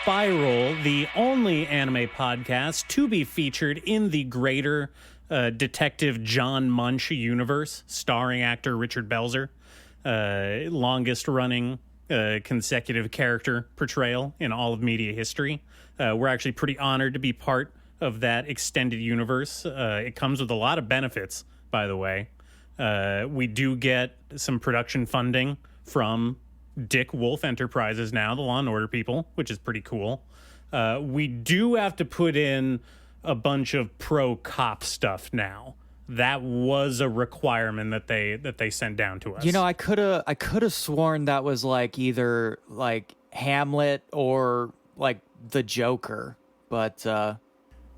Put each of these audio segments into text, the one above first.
Spiral, the only anime podcast to be featured in the greater Detective John Munch universe, starring actor Richard Belzer. Longest running consecutive character portrayal in all of media history. We're actually pretty honored to be part of that extended universe. It comes with a lot of benefits, by the way. We do get some production funding from Dick Wolf Enterprises now, the Law and Order people, which is pretty cool. We do have to put in a bunch of pro-cop stuff now. That was a requirement that they sent down to us. You know, I could have sworn that was like either like Hamlet or like the Joker, but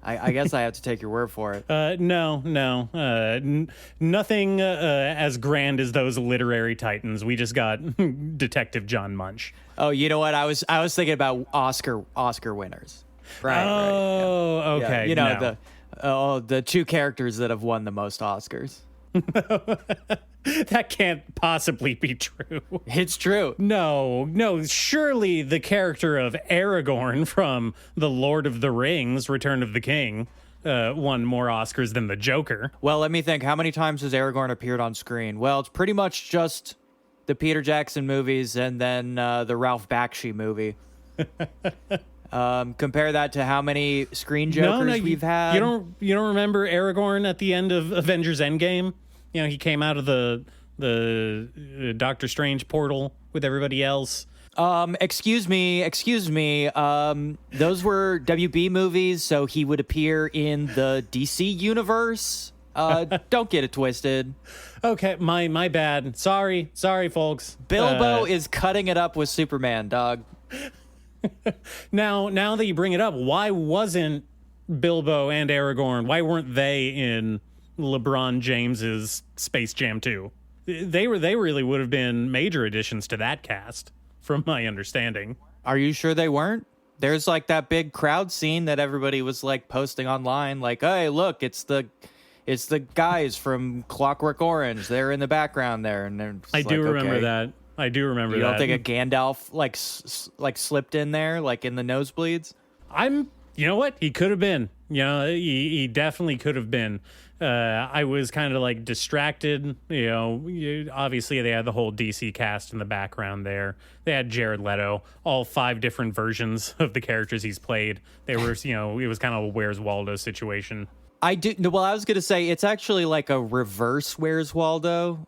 I guess I have to take your word for it. No. Nothing as grand as those literary titans. We just got Detective John Munch. Oh, you know what? I was thinking about Oscar winners. Right. Oh, right. Yeah. okay. Yeah. You know, the two characters that have won the most Oscars. That can't possibly be true. It's true. No. Surely the character of Aragorn from The Lord of the Rings, Return of the King, won more Oscars than the Joker. Well, let me think. How many times has Aragorn appeared on screen? Well, it's pretty much just the Peter Jackson movies and then the Ralph Bakshi movie. Compare that to how many screen Jokers we've had. You don't remember Aragorn at the end of Avengers Endgame? You know, he came out of the Doctor Strange portal with everybody else. Excuse me. Those were WB movies, so he would appear in the DC universe. Don't get it twisted. Okay, my bad. Sorry, folks. Bilbo is cutting it up with Superman, dog. Now that you bring it up, why wasn't Bilbo and Aragorn, why weren't they in LeBron James's Space Jam 2? They really would have been major additions to that cast, from my understanding. Are you sure they weren't? There's like that big crowd scene that everybody was like posting online, like, hey, look, it's the guys from Clockwork Orange. They're in the background there, and I do remember that. You don't think a Gandalf like slipped in there, like in the nosebleeds? You know what? He could have been. You know, he definitely could have been. I was kind of like distracted. You know, obviously they had the whole DC cast in the background there. They had Jared Leto, all 5 different versions of the characters he's played. They were, you know, it was kind of a Where's Waldo situation. I was going to say it's actually like a reverse Where's Waldo.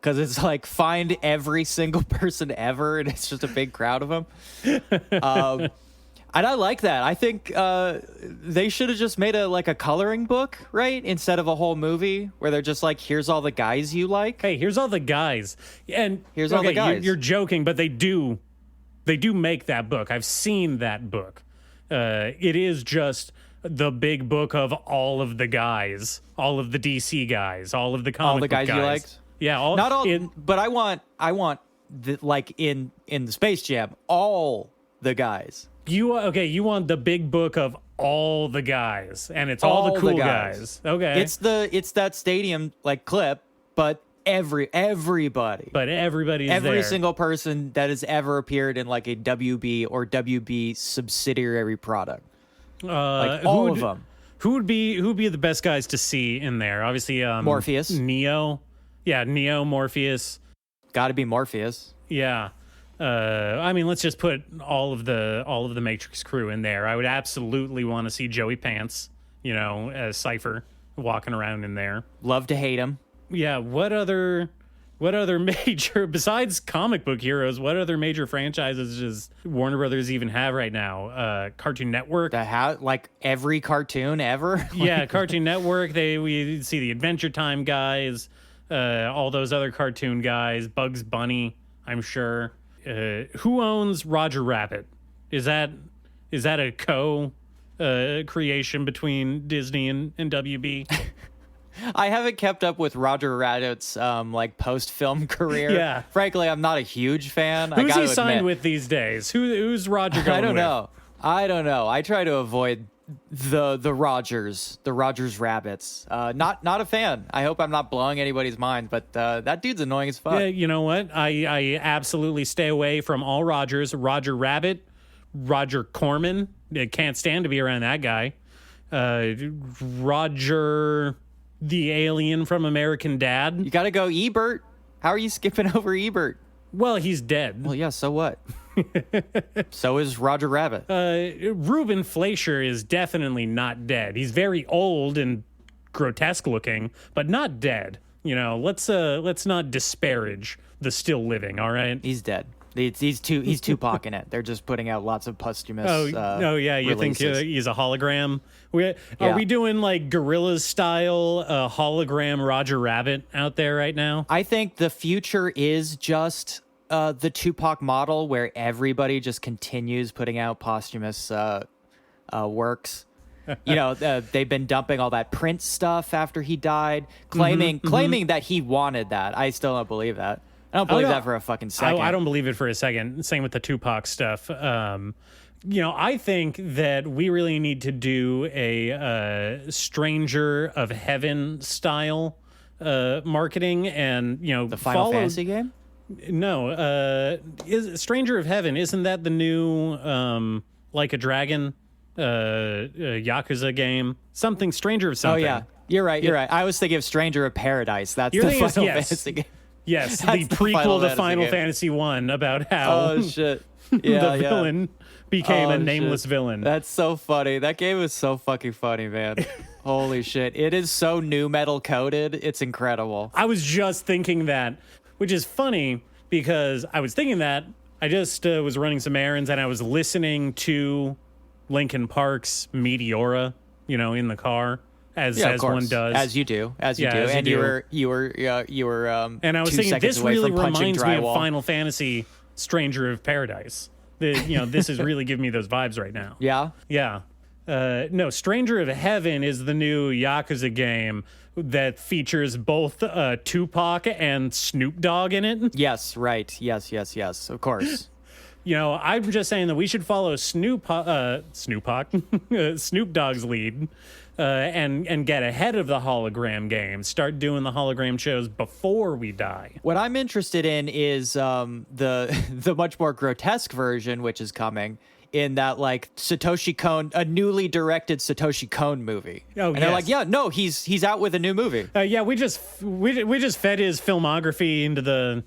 Because it's like find every single person ever, and it's just a big crowd of them. And I like that. I think they should have just made a coloring book, right? Instead of a whole movie where they're just like, here's all the guys you like. Hey, here's all the guys. And here's all the guys. You're joking, but they do make that book. I've seen that book. It is just the big book of all of the guys, all of the DC guys, all of the comic book guys you liked. Yeah, not all, but I want like in the Space Jam, all the guys. You want the big book of all the guys, and it's all the cool guys. Okay, it's that stadium like clip, but everybody. But everybody's every there. Single person that has ever appeared in like a WB or WB subsidiary product, like all of them. Who would be the best guys to see in there? Obviously, Morpheus, Neo. Yeah, Neo, Morpheus. Got to be Morpheus. Yeah. I mean, let's just put all of the Matrix crew in there. I would absolutely want to see Joey Pants, you know, as Cypher walking around in there. Love to hate him. Yeah, what other major, besides comic book heroes, what other major franchises does Warner Brothers even have right now? Cartoon Network? Like every cartoon ever? Yeah, Cartoon Network. We see the Adventure Time guys, all those other cartoon guys, Bugs Bunny, I'm sure. Who owns Roger Rabbit? Is that a creation between Disney and WB? I haven't kept up with Roger Rabbit's like post-film career. Yeah. Frankly, I'm not a huge fan. Who's he signed with these days? Who's Roger going with? I don't know. I try to avoid the Rogers Rabbits. Not a fan. I hope I'm not blowing anybody's mind, but that dude's annoying as fuck. Yeah, you know what? I absolutely stay away from all Rogers. Roger Rabbit, Roger Corman. I can't stand to be around that guy. Roger, the alien from American Dad. You got to go Ebert. How are you skipping over Ebert? Well, he's dead. Well, yeah, so what? So is Roger Rabbit. Reuben Fleischer is definitely not dead. He's very old and grotesque looking, but not dead. You know, let's not disparage the still living. All right, he's dead. He's Tupac in it. They're just putting out lots of posthumous. Oh yeah, you releases. think he's a hologram? Are we doing like Gorillaz style hologram Roger Rabbit out there right now? I think the future is just the Tupac model, where everybody just continues putting out posthumous works. You know, they've been dumping all that Prince stuff after he died, claiming that he wanted that. I still don't believe that. I don't believe that for a fucking second. I don't believe it for a second. Same with the Tupac stuff. You know, I think that we really need to do a Stranger of Heaven style marketing, and you know, the Final Fantasy game. No, is Stranger of Heaven? Isn't that the new Like a Dragon Yakuza game? Something Stranger of something. Oh yeah, you're right. I was thinking of Stranger of Paradise. That's the Final Fantasy game. Yes, the prequel to Final Fantasy 1 about how oh shit, yeah, the villain became a nameless villain. That's so funny. That game is so fucking funny, man. Holy shit, it is so new metal coded. It's incredible. I was just thinking that, which is funny because I was thinking that I just was running some errands and I was listening to Linkin Park's Meteora, you know, in the car. As one does, as you do, and you were. And I was thinking, this really reminds me of Final Fantasy: Stranger of Paradise. This is really giving me those vibes right now. Yeah. No, Stranger of Heaven is the new Yakuza game that features both Tupac and Snoop Dogg in it. Yes, right. Yes. Of course. You know, I'm just saying that we should follow Snoop Dogg's lead. And get ahead of the hologram game. Start doing the hologram shows before we die. What I'm interested in is the much more grotesque version, which is coming in that like Satoshi Kon, a newly directed Satoshi Kon movie. Oh, and they're like, yeah, no, he's out with a new movie. Yeah, we just fed his filmography into the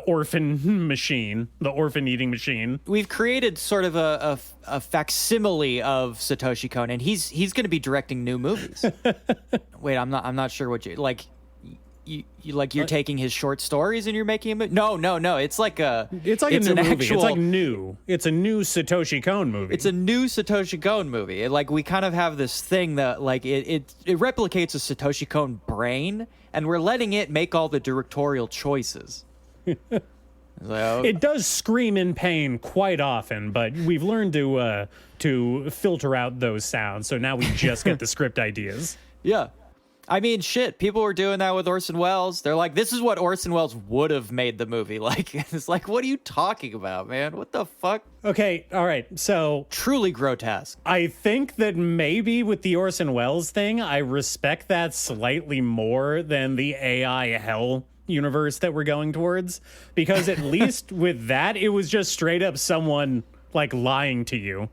orphan machine, the orphan eating machine. We've created sort of a facsimile of Satoshi Kon, and he's going to be directing new movies. Wait, I'm not sure what you like. You're taking his short stories and you're making a movie? No. It's like a new movie. It's a new Satoshi Kon movie. It's a new Satoshi Kon movie. Like we kind of have this thing that like it replicates a Satoshi Kon brain, and we're letting it make all the directorial choices. It does scream in pain quite often, but we've learned to filter out those sounds. So now we just get the script ideas. Yeah. I mean, shit, people were doing that with Orson Welles. They're like, this is what Orson Welles would have made the movie. Like, it's like, what are you talking about, man? What the fuck? Okay, all right, so... Truly grotesque. I think that maybe with the Orson Welles thing, I respect that slightly more than the AI hell universe that we're going towards. Because at least with that, it was just straight up someone, like, lying to you.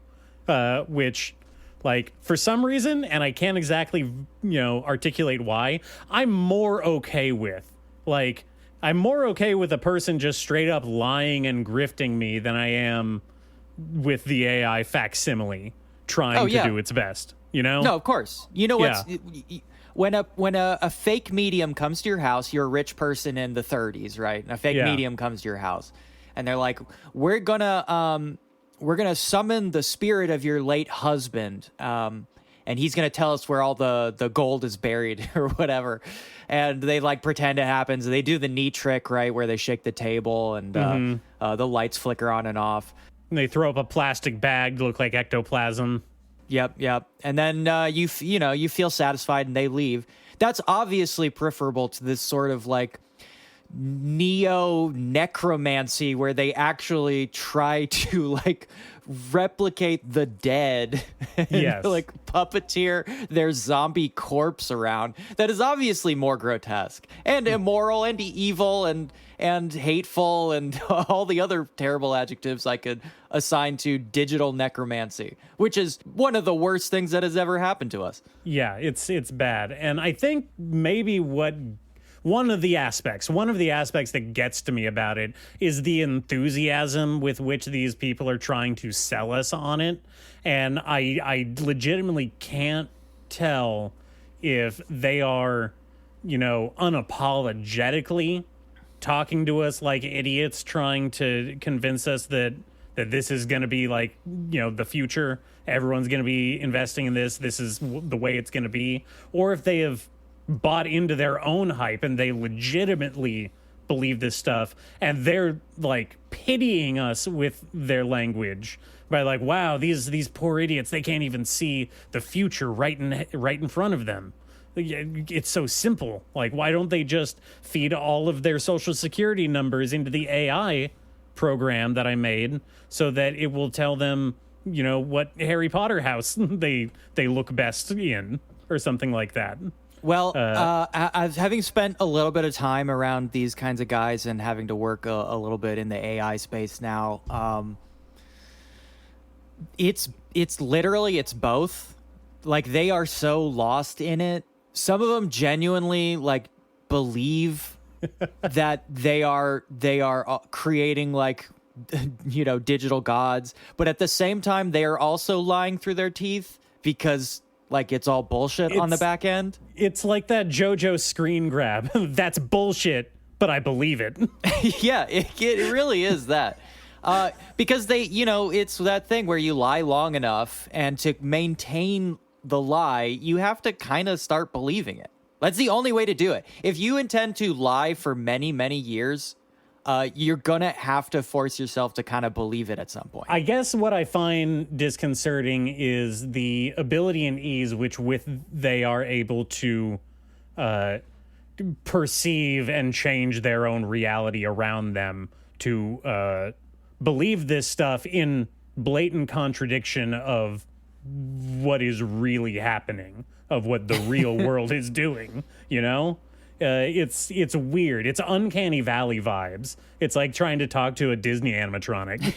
Which... Like, for some reason, and I can't exactly, articulate why, I'm more okay with. Like, I'm more okay with a person just straight up lying and grifting me than I am with the AI facsimile trying to do its best, you know? No, of course. You know what's... When a fake medium comes to your house, you're a rich person in the 30s, right? And a fake medium comes to your house, and they're like, we're gonna summon the spirit of your late husband, and he's gonna tell us where all the gold is buried or whatever. And they like pretend it happens. They do the knee trick, right, where they shake the table and the lights flicker on and off. And they throw up a plastic bag to look like ectoplasm. Yep. And then you feel satisfied and they leave. That's obviously preferable to this sort of like neo-necromancy where they actually try to like replicate the dead and like puppeteer their zombie corpse around. That is obviously more grotesque and immoral and evil and hateful and all the other terrible adjectives I could assign to digital necromancy, which is one of the worst things that has ever happened to us. Yeah, it's bad. And I think maybe one of the aspects that gets to me about it is the enthusiasm with which these people are trying to sell us on it. And I legitimately can't tell if they are, unapologetically talking to us like idiots, trying to convince us that this is going to be like, the future. Everyone's going to be investing in this. This is the way it's going to be. Or if they have bought into their own hype and they legitimately believe this stuff and they're like pitying us with their language by like, wow, these poor idiots, they can't even see the future right in front of them. It's so simple. Like, why don't they just feed all of their social security numbers into the AI program that I made so that it will tell them, what Harry Potter house they look best in or something like that. Well, having spent a little bit of time around these kinds of guys and having to work a little bit in the AI space now, it's both. Like, they are so lost in it. Some of them genuinely like believe that they are creating like digital gods, but at the same time they are also lying through their teeth because like it's all bullshit on the back end. It's like that JoJo screen grab. That's bullshit, but I believe it. Yeah, it really is that. Because they, it's that thing where you lie long enough and to maintain the lie, you have to kind of start believing it. That's the only way to do it. If you intend to lie for many, many years, you're going to have to force yourself to kind of believe it at some point. I guess what I find disconcerting is the ability and ease with they are able to perceive and change their own reality around them to believe this stuff in blatant contradiction of what is really happening, of what the real world is doing, It's weird. It's Uncanny Valley vibes. It's like trying to talk to a Disney animatronic.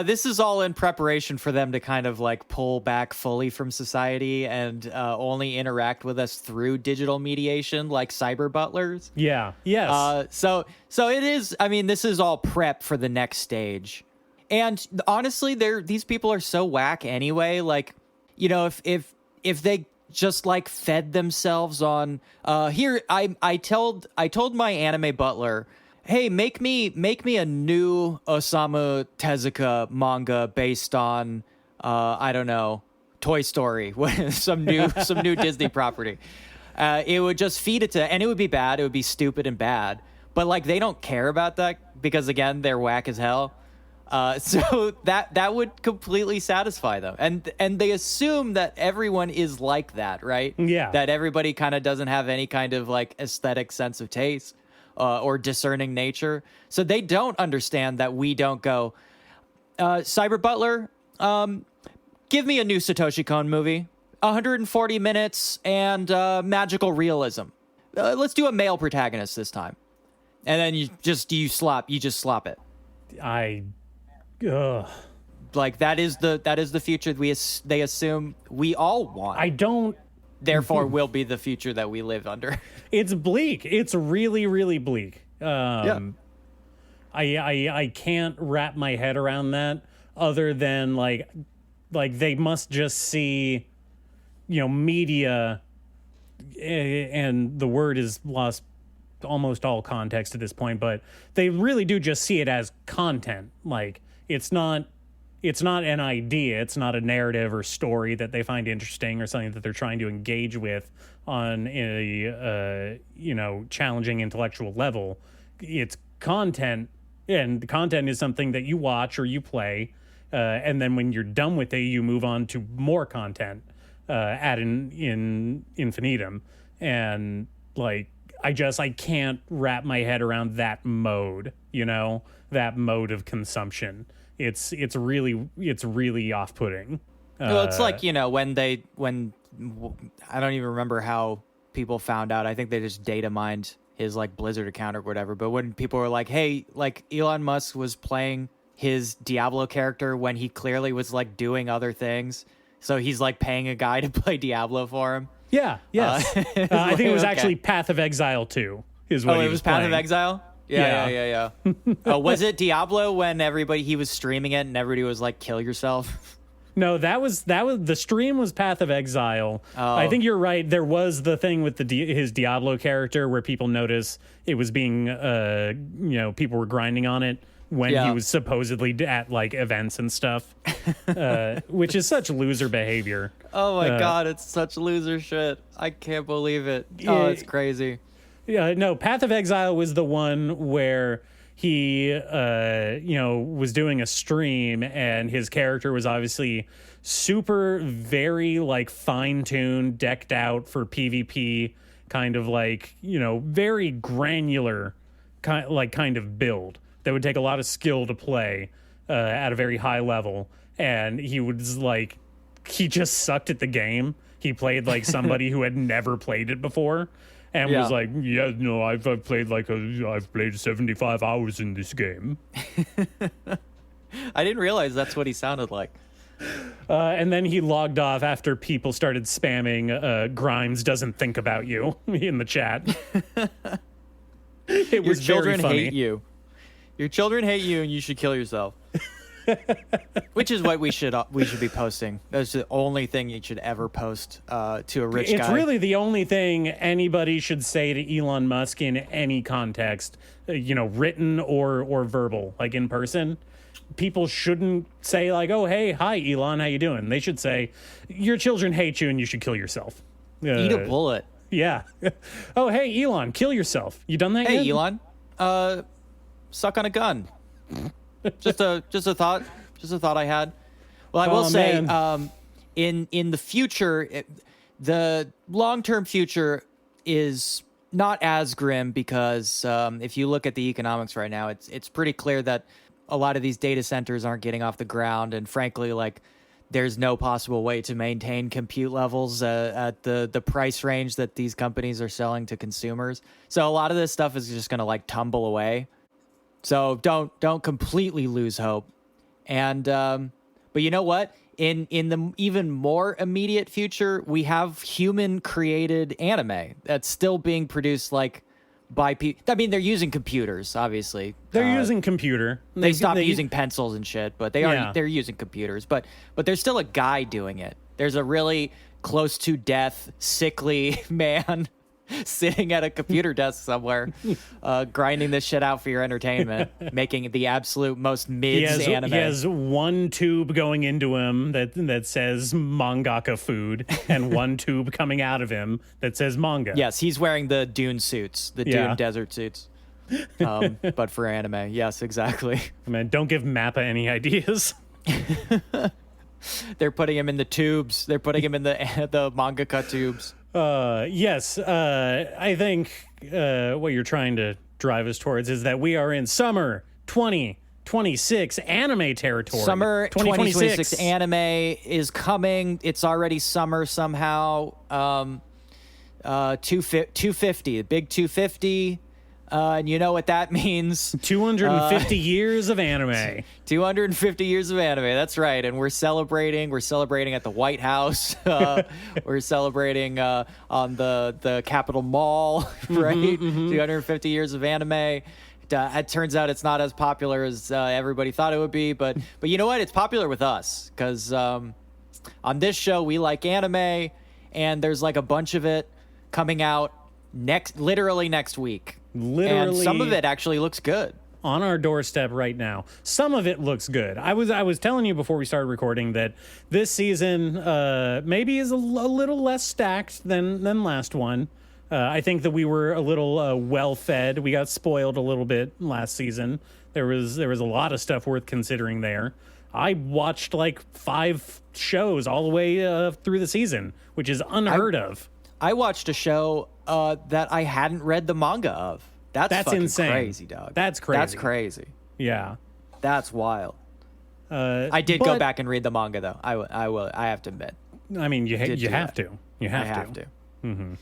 This is all in preparation for them to kind of like pull back fully from society and only interact with us through digital mediation, like cyber butlers. Yeah. Yes. So it is. I mean, this is all prep for the next stage. And honestly, these people are so whack anyway. Like, if they just like fed themselves on here, I told my anime butler, hey, make me a new Osamu Tezuka manga based on I don't know, Toy Story, some new Disney property. It would just feed it to, and it would be bad. It would be stupid and bad. But like they don't care about that because again, they're whack as hell. So that would completely satisfy them. And they assume that everyone is like that, right? Yeah. That everybody kind of doesn't have any kind of like aesthetic sense of taste or discerning nature. So they don't understand that we don't go, Cyber Butler, give me a new Satoshi Kon movie, 140 minutes and magical realism. Let's do a male protagonist this time. And then you just slop it. Like that is the future they assume we all want. Therefore will be the future that we live under. It's bleak. It's really, really bleak. Yeah. I can't wrap my head around that other than like they must just see, media, and the word is lost almost all context at this point, but they really do just see it as content. Like it's not an idea. It's not a narrative or story that they find interesting or something that they're trying to engage with on a challenging intellectual level. It's content, and content is something that you watch or you play, and then when you're done with it, you move on to more content ad infinitum. And like I can't wrap my head around that mode, that mode of consumption. It's really off-putting. Well, it's like, when I don't even remember how people found out. I think they just data mined his like Blizzard account or whatever. But when people were like, hey, like Elon Musk was playing his Diablo character when he clearly was like doing other things. So he's like paying a guy to play Diablo for him. Yeah, yes. I think it was actually Path of Exile 2 is what he was Path playing. of Exile? Yeah. Was it Diablo when he was streaming it and everybody was like, kill yourself? No, that was the stream was Path of Exile. I think you're right. There was the thing with his Diablo character where people notice it was being, people were grinding on it when he was supposedly at like events and stuff, which is such loser behavior. Oh my God, it's such loser shit. I can't believe it. Oh, it's crazy. Yeah, no, Path of Exile was the one where he, was doing a stream and his character was obviously very like fine-tuned, decked out for PvP, kind of like, very granular kind of build that would take a lot of skill to play at a very high level. And he just sucked at the game. He played like somebody who had never played it before. And was like, yeah, no, I've played 75 hours in this game. I didn't realize that's what he sounded like. And then he logged off after people started spamming Grimes doesn't think about you in the chat. It was Your children very funny. hate you. Your children hate you and you should kill yourself. Which is what we should be posting. That's the only thing you should ever post to a rich guy. It's really the only thing anybody should say to Elon Musk in any context, written or verbal, like in person. People shouldn't say like, "Oh, hey, hi, Elon, how you doing?" They should say, "Your children hate you and you should kill yourself." Eat a bullet. Yeah. Oh, hey, Elon, kill yourself. You done that yet? Hey, Elon, suck on a gun. Just a thought I had. Well, I will say, in the future, the long-term future is not as grim because if you look at the economics right now, it's pretty clear that a lot of these data centers aren't getting off the ground, and frankly, like there's no possible way to maintain compute levels at the price range that these companies are selling to consumers. So a lot of this stuff is just going to like tumble away. So don't completely lose hope. And but you know what? In the even more immediate future, we have human created anime that's still being produced like by people. I mean, they're using computers, obviously. They're using computer. They stopped using pencils and shit, but they're using computers. But there's still a guy doing it. There's a really close to death, sickly man sitting at a computer desk somewhere, grinding this shit out for your entertainment, making the absolute most mids anime. He has one tube going into him that says mangaka food, and one tube coming out of him that says manga. Yes, he's wearing the Dune suits, the Dune desert suits, but for anime. Yes, exactly. Man, don't give Mappa any ideas. They're putting him in the tubes. They're putting him in the mangaka tubes. Yes, I think what you're trying to drive us towards is that we are in summer 2026 anime territory. Summer 2026 anime is coming. It's already summer somehow. 250, the big 250. And you know what that means. 250 years of anime. 250 years of anime. That's right. And we're celebrating. We're celebrating at the White House. We're celebrating on the Capitol Mall, right? 250 years of anime. It turns out it's not as popular as everybody thought it would be. But you know what? It's popular with us because on this show, we like anime. And there's like a bunch of it coming out literally next week. And some of it actually looks good. On our doorstep right now. Some of it looks good. I was telling you before we started recording that this season maybe is a little less stacked than last one. I think that we were a little well fed. We got spoiled a little bit last season. There was a lot of stuff worth considering there. I watched like 5 shows all the way through the season, which is unheard of. I watched a show that I hadn't read the manga of. That's fucking insane. Crazy, dog. That's crazy. That's crazy. Yeah. That's wild. I did go back and read the manga, though. I will. I have to admit. I mean, you have to. You have I have to. Mm-hmm.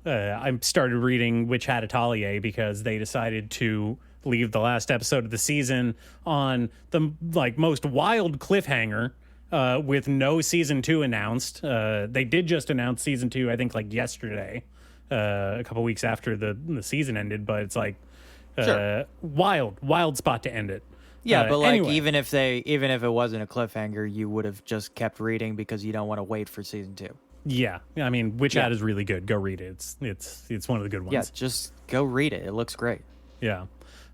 I started reading Witch Hat Atelier because they decided to leave the last episode of the season on the most wild cliffhanger with no season 2 announced. They did just announce season 2, I think, yesterday, a couple weeks after the season ended. But it's Sure. wild spot to end it. Yeah, but anyway. even if it wasn't a cliffhanger, you would have just kept reading because you don't want to wait for season 2. Yeah, I mean, Witch Hat is really good. Go read it. It's one of the good ones. Yeah, just go read it. It looks great. Yeah.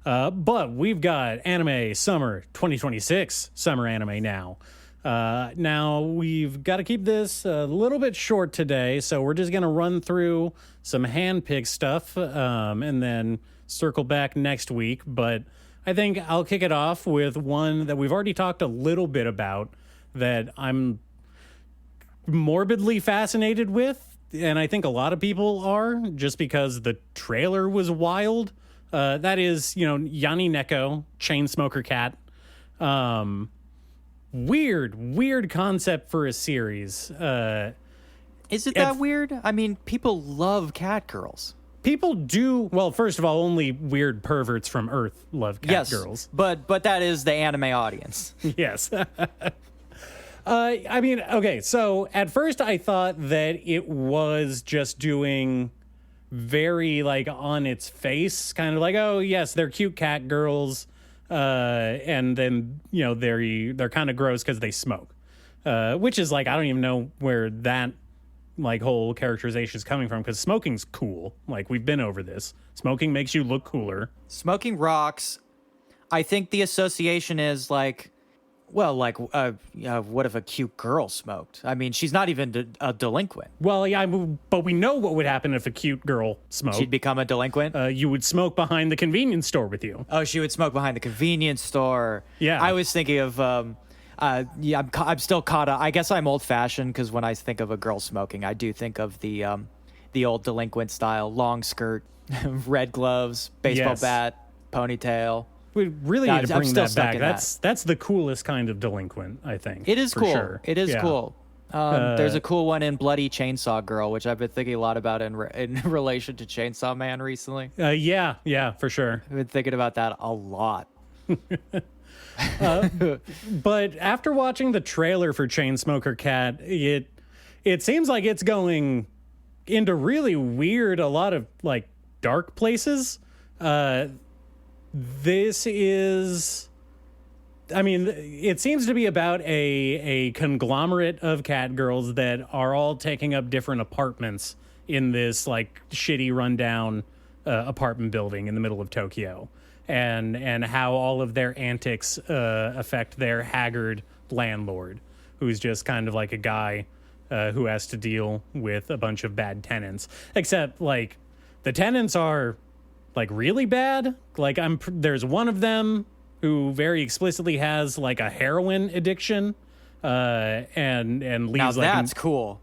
But we've got Anime Summer 2026 Summer Anime now. Now, we've got to keep this a little bit short today, so we're just going to run through some hand-picked stuff and then circle back next week. But I think I'll kick it off with one that we've already talked a little bit about that I'm morbidly fascinated with, and I think a lot of people are, just because the trailer was wild. That is, Yanni Neko, Chainsmoker Cat. Weird concept for a series. Is it that weird? I mean, people love cat girls. People do. Well, first of all, only weird perverts from Earth love cat girls. But that is the anime audience. Yes. I mean, okay, so at first I thought that it was just doing very, on its face, kind of oh, yes, they're cute cat girls, and then, they're kind of gross because they smoke, which is, I don't even know where that, whole characterization is coming from, because smoking's cool. We've been over this. Smoking makes you look cooler. Smoking rocks. I think the association is, what if a cute girl smoked? I mean, she's not even a delinquent. Well, yeah, but we know what would happen if a cute girl smoked. She'd become a delinquent? You would smoke behind the convenience store with you. Oh, she would smoke behind the convenience store. Yeah. I was thinking of, I'm still caught up. I guess I'm old-fashioned, because when I think of a girl smoking, I do think of the old delinquent style, long skirt, red gloves, baseball bat, ponytail. We really need to bring that back. That's the coolest kind of delinquent, I think. It is cool. Sure. It is cool. There's a cool one in Bloody Chainsaw Girl, which I've been thinking a lot about in relation to Chainsaw Man recently. Yeah, for sure. I've been thinking about that a lot. But after watching the trailer for Chainsmoker Cat, it seems like it's going into really weird, a lot of dark places. This is, I mean, it seems to be about a conglomerate of cat girls that are all taking up different apartments in this shitty rundown apartment building in the middle of Tokyo, and how all of their antics affect their haggard landlord, who's just kind of like a guy who has to deal with a bunch of bad tenants, except the tenants are really bad. There's one of them who very explicitly has a heroin addiction, and leaves now that's cool.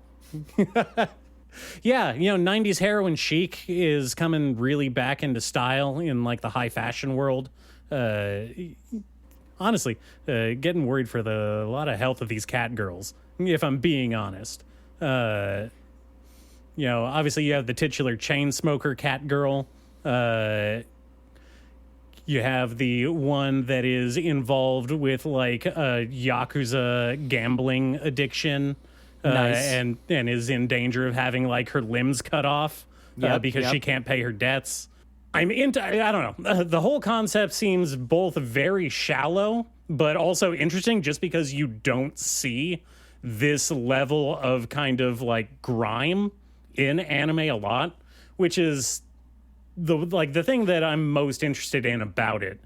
Yeah, 90s heroin chic is coming really back into style in the high fashion world. Honestly, getting worried for a lot of health of these cat girls, if I'm being honest. Obviously you have the titular Chainsmoker Cat girl. You have the one that is involved with a Yakuza gambling addiction, nice. and is in danger of having her limbs cut off because she can't pay her debts. I don't know. The whole concept seems both very shallow, but also interesting, just because you don't see this level of kind of grime in anime a lot, which is the thing that I'm most interested in about it.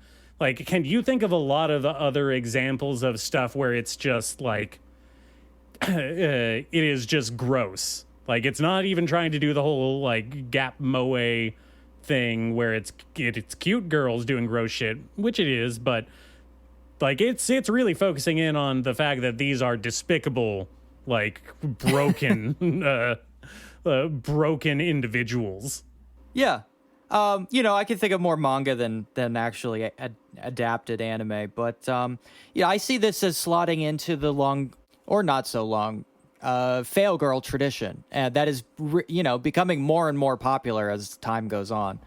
Can you think of a lot of other examples of stuff where it's just it is just gross? It's not even trying to do the whole Gap Moe thing where it's cute girls doing gross shit, which it is, but it's really focusing in on the fact that these are despicable like broken broken individuals. Yeah. I can think of more manga than actually adapted anime, but I see this as slotting into the long or not so long fail girl tradition, and that is becoming more and more popular as time goes on,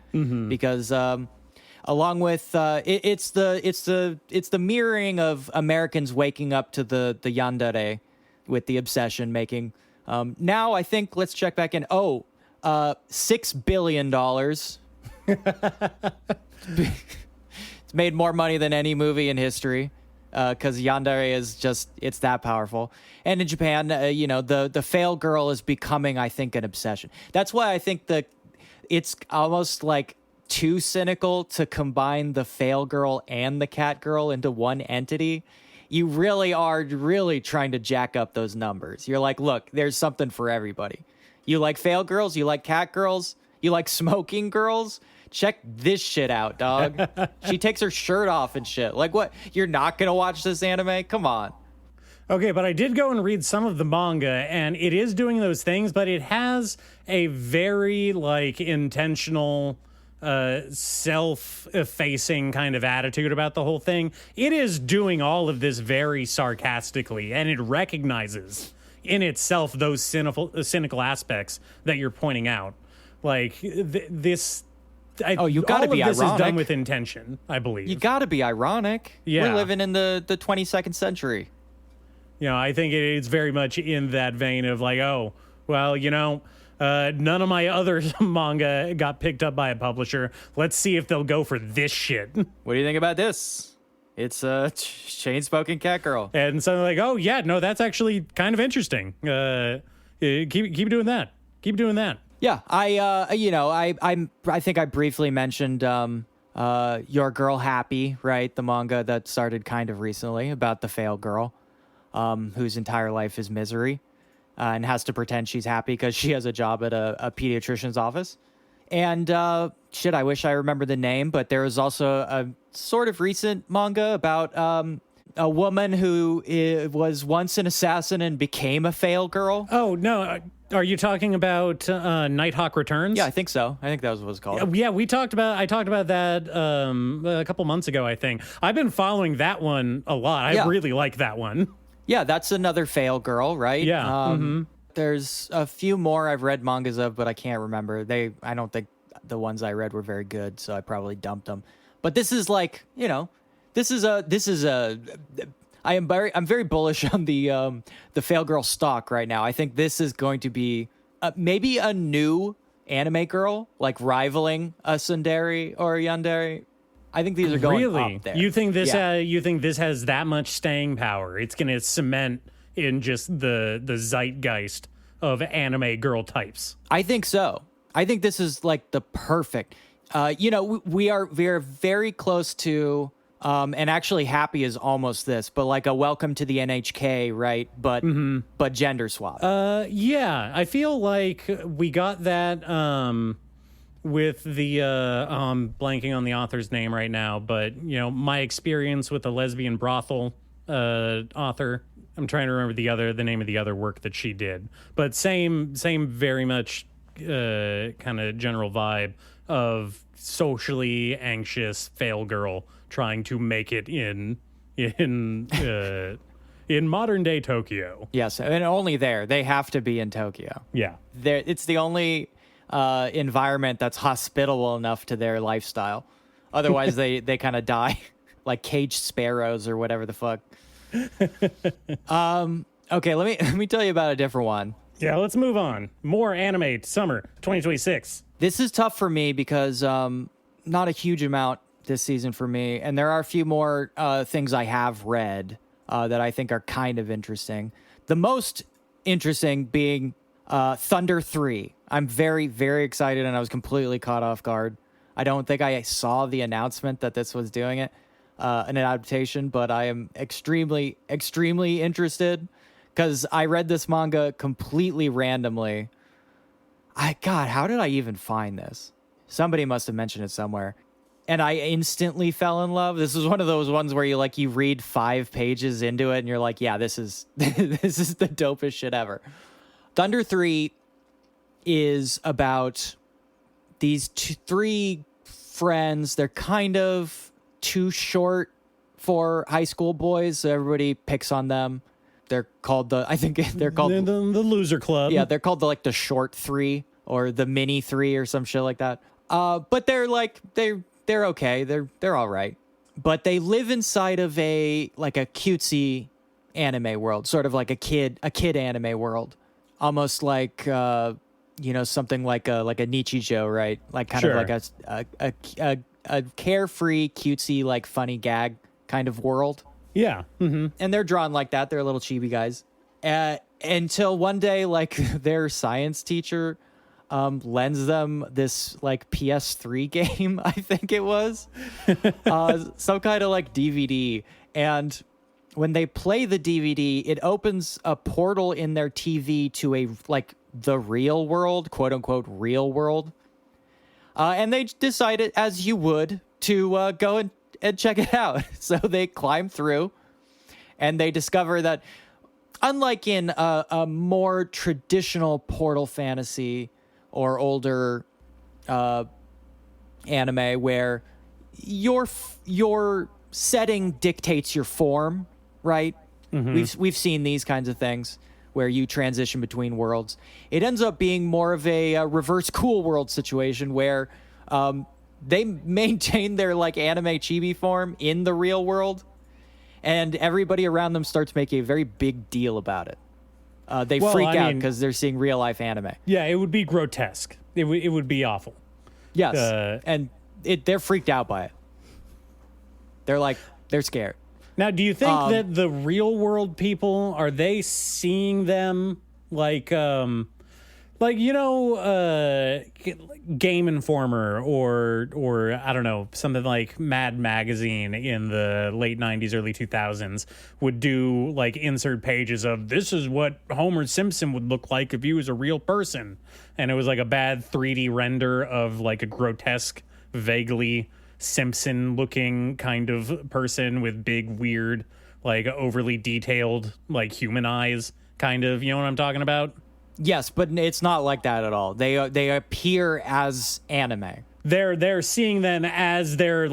because along with it's the mirroring of Americans waking up to the yandere with the obsession making. Now I think let's check back in. $6 billion. It's made more money than any movie in history, because yandere is it's that powerful. And in Japan, the fail girl is becoming, I think, an obsession. That's why I think it's almost like too cynical to combine the fail girl and the cat girl into one entity. You really are trying to jack up those numbers. You're like, look, there's something for everybody. You like fail girls? You like cat girls? You like smoking girls? Check this shit out, dog. She takes her shirt off and shit. Like, what? You're not going to watch this anime? Come on. Okay, but I did go and read some of the manga, and it is doing those things, but it has a very, intentional, self-effacing kind of attitude about the whole thing. It is doing all of this very sarcastically, and it recognizes in itself those cynical aspects that you're pointing out. This... you gotta be this ironic. Is done with intention, I believe. You gotta be ironic. Yeah. We're living in the 22nd century. I think it's very much in that vein of none of my other manga got picked up by a publisher. Let's see if they'll go for this shit. What do you think about this? It's a Chainsmoker Cat girl. And so that's actually kind of interesting. Keep doing that. Keep doing that. Yeah, I think I briefly mentioned Your Girl Happy, right? The manga that started kind of recently about the fail girl, whose entire life is misery, and has to pretend she's happy because she has a job at a pediatrician's office. And I wish I remembered the name, but there was also a sort of recent manga about a woman who was once an assassin and became a fail girl. Oh, no. Are you talking about Nighthawk Returns? Yeah, I think so. I think that was what it was called. Yeah, I talked about that a couple months ago, I think. I've been following that one a lot. I really like that one. Yeah, that's another fail girl, right? Yeah. There's a few more I've read mangas of, but I can't remember. I don't think the ones I read were very good, so I probably dumped them. But this is I'm very bullish on the fail girl stock right now. I think this is going to be maybe a new anime girl, rivaling a tsundere or a yandere. I think these are going up there. You think this? You think this has that much staying power? It's going to cement in just the zeitgeist of anime girl types. I think so. I think this is the perfect. We are very close to. And actually, Happy is almost this, but a Welcome to the NHK, right? But gender swap. Yeah, I feel like we got that with the blanking on the author's name right now, but my experience with the lesbian brothel author. I'm trying to remember the name of the other work that she did, but same very much kind of general vibe of socially anxious fail girl trying to make it in modern day Tokyo. Yes, and only there. They have to be in Tokyo. Yeah. It's the only environment that's hospitable enough to their lifestyle. Otherwise, they kind of die like caged sparrows or whatever the fuck. Okay, let me tell you about a different one. Yeah, let's move on. More anime summer 2026. This is tough for me because not a huge amount this season for me, and there are a few more things I have read that I think are kind of interesting. The most interesting being Thunder 3. I'm very, very excited, and I was completely caught off guard. I don't think I saw the announcement that this was doing it, an adaptation, but I am extremely, extremely interested because I read this manga completely randomly. God, how did I even find this? Somebody must have mentioned it somewhere. and I instantly fell in love. This is one of those ones where you read 5 pages into it and you're like, yeah, this is this is the dopest shit ever. Thunder 3 is about these 3 friends. They're kind of too short for high school boys, so everybody picks on them. They're called the loser club. Yeah, they're called the short 3 or the mini 3 or some shit like that. But they're they're okay. They're all right. But they live inside of a cutesy anime world, sort of like a kid anime world, almost like something like a Nichijou, right? Like kind Sure. of like a carefree, cutesy, like funny gag kind of world. Yeah. Mm-hmm. And they're drawn like that. They're little chibi guys. Until one day, their science teacher lends them this PS3 game, I think it was. Some kind of DVD. And when they play the DVD, it opens a portal in their TV to the real world, quote unquote real world. And they decided, as you would, to go and check it out. So they climb through and they discover that, unlike in a more traditional Portal fantasy or older anime where your setting dictates your form, right? Mm-hmm. We've seen these kinds of things where you transition between worlds. It ends up being more of a reverse Cool World situation where they maintain their anime chibi form in the real world, and everybody around them starts making a very big deal about it. They freak out because they're seeing real life anime. Yeah, it would be grotesque. It would be awful. Yes, and they're freaked out by it. They're scared. Now, do you think that the real world people, are they seeing them Game Informer or I don't know, something like Mad Magazine in the late 90s, early 2000s would do insert pages of this is what Homer Simpson would look like if he was a real person. And it was a bad 3D render of a grotesque, vaguely Simpson looking kind of person with big, weird, overly detailed, human eyes kind of, you know what I'm talking about? Yes, but it's not like that at all. They appear as anime. They're seeing them as their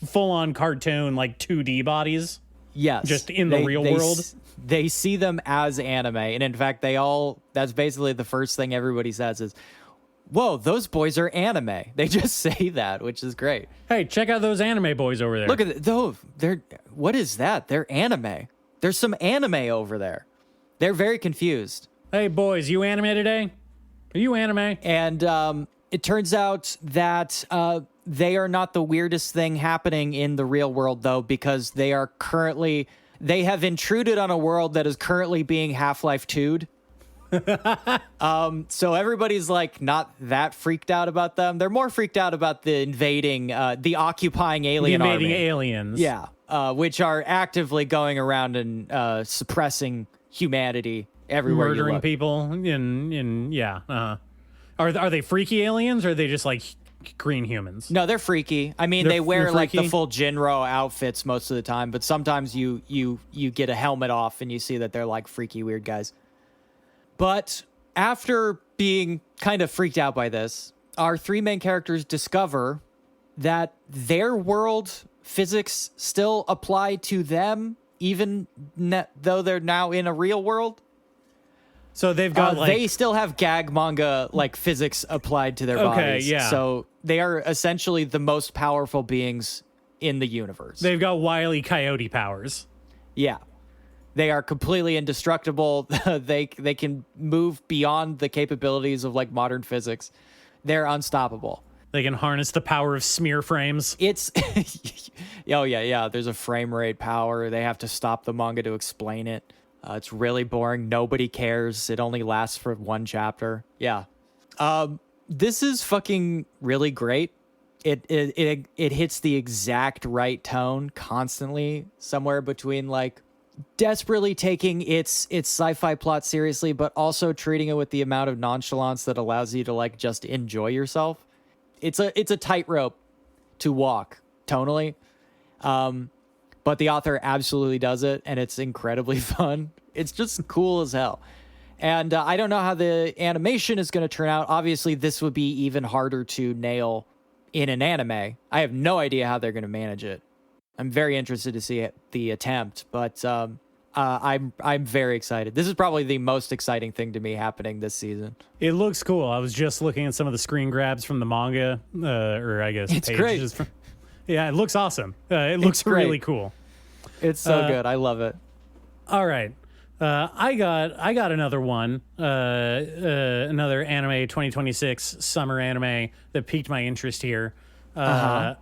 full on cartoon 2D bodies. Yes, just in the real world. They see them as anime, and in fact, that's basically the first thing everybody says is, "Whoa, those boys are anime." They just say that, which is great. Hey, check out those anime boys over there. Look at those. What is that? They're anime. There's some anime over there. They're very confused. Hey, boys, you anime today? Are you anime? And it turns out that they are not the weirdest thing happening in the real world, though, because they have intruded on a world that is currently being Half-Life 2'd. So everybody's not that freaked out about them. They're more freaked out about the occupying alien army. The invading aliens. Yeah, which are actively going around and suppressing humanity. Everywhere, murdering people Are they freaky aliens, or are they just green humans? No, they're freaky. I mean, they wear the full Jinro outfits most of the time, but sometimes you get a helmet off and you see that they're freaky weird guys. But after being kind of freaked out by this, our 3 main characters discover that their world physics still apply to them, even though they're now in a real world. So they've got they still have gag manga physics applied to their bodies. Yeah. So they are essentially the most powerful beings in the universe. They've got Wile E. Coyote powers. Yeah. They are completely indestructible. They can move beyond the capabilities of modern physics. They're unstoppable. They can harness the power of smear frames. It's yeah. There's a frame rate power. They have to stop the manga to explain it. It's really boring. Nobody cares. It only lasts for 1 chapter. Yeah. This is fucking really great. It hits the exact right tone constantly, somewhere between desperately taking its sci-fi plot seriously, but also treating it with the amount of nonchalance that allows you to just enjoy yourself. It's a tightrope to walk tonally. But the author absolutely does it, and it's incredibly fun. It's just cool as hell. And I don't know how the animation is going to turn out. Obviously, this would be even harder to nail in an anime. I have no idea how they're going to manage it. I'm very interested to see the attempt, but I'm very excited. This is probably the most exciting thing to me happening this season. It looks cool. I was just looking at some of the screen grabs from the manga, or I guess it's pages. Great. Yeah, it looks awesome. It looks really cool. It's so good. I love it. All right. I got another one, another anime 2026 summer anime that piqued my interest here. I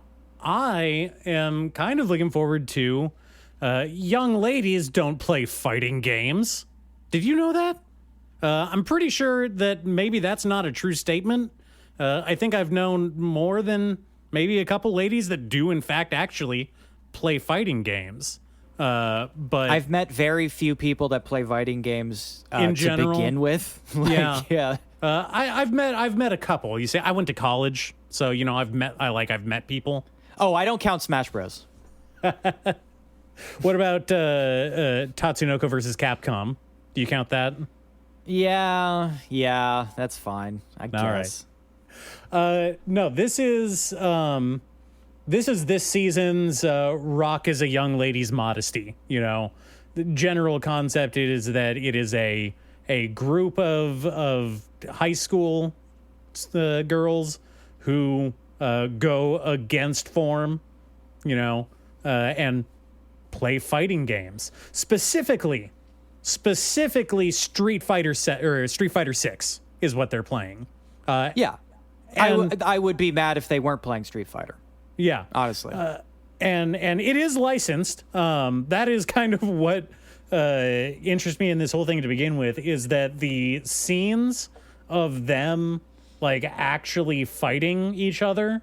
am kind of looking forward to young ladies don't play fighting games. Did you know that? I'm pretty sure that maybe that's not a true statement. I think I've known more than maybe a couple ladies that do in fact actually play fighting games. But I've met very few people that play fighting games in general, to begin with. Yeah. I've met a couple. You say I went to college, so you know I've met people. Oh, I don't count Smash Bros. What about Tatsunoko versus Capcom? Do you count that? Yeah, that's fine. I guess. Right. No, this is this season's Rock is a Young Lady's Modesty. You know, the general concept is that it is a group of high school girls who go against form, you know, and play fighting games. Specifically Street Fighter 6 is what they're playing. Yeah. I would be mad if they weren't playing Street Fighter. Yeah, honestly, and it is licensed. That is kind of what interests me in this whole thing to begin with, is that the scenes of them like actually fighting each other,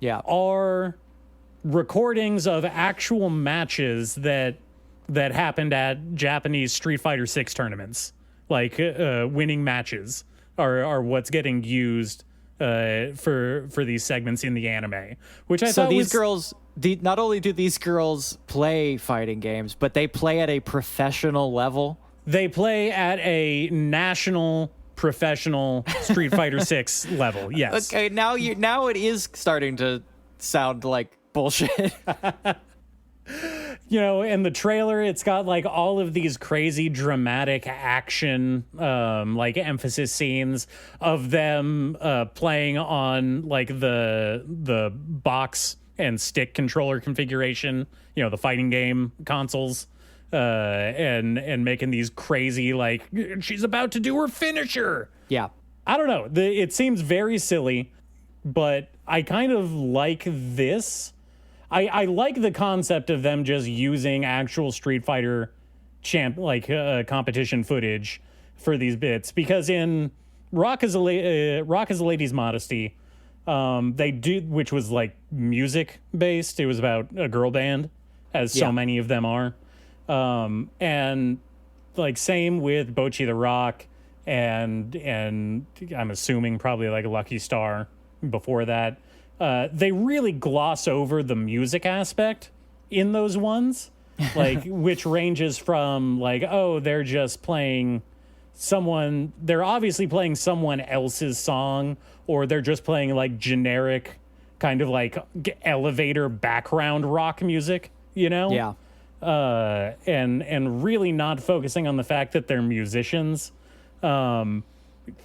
are recordings of actual matches that happened at Japanese Street Fighter 6 tournaments. Like winning matches are what's getting used for these segments in the anime, which I thought these girls. Not only do these girls play fighting games, but they play at a professional level. They play at a national professional Street Fighter 6 level. Yes. Okay, now it is starting to sound like bullshit. You know, in the trailer, it's got like all of these crazy dramatic action, like emphasis scenes of them playing on like the box and stick controller configuration, you know, the fighting game consoles, and making these crazy, like, she's about to do her finisher. Yeah. I don't know. It seems very silly, but I kind of like this. I like the concept of them just using actual Street Fighter competition footage for these bits, because in Rock is a Lady's Modesty, they do, which was like music based. It was about a girl band, as so many of them are, and like same with Bocchi the Rock, and I'm assuming probably like a Lucky Star before that. They really gloss over the music aspect in those ones, like which ranges from like, oh, they're just playing they're obviously playing someone else's song, or they're just playing like generic kind of like elevator background rock music, you know? Yeah. And really not focusing on the fact that they're musicians. From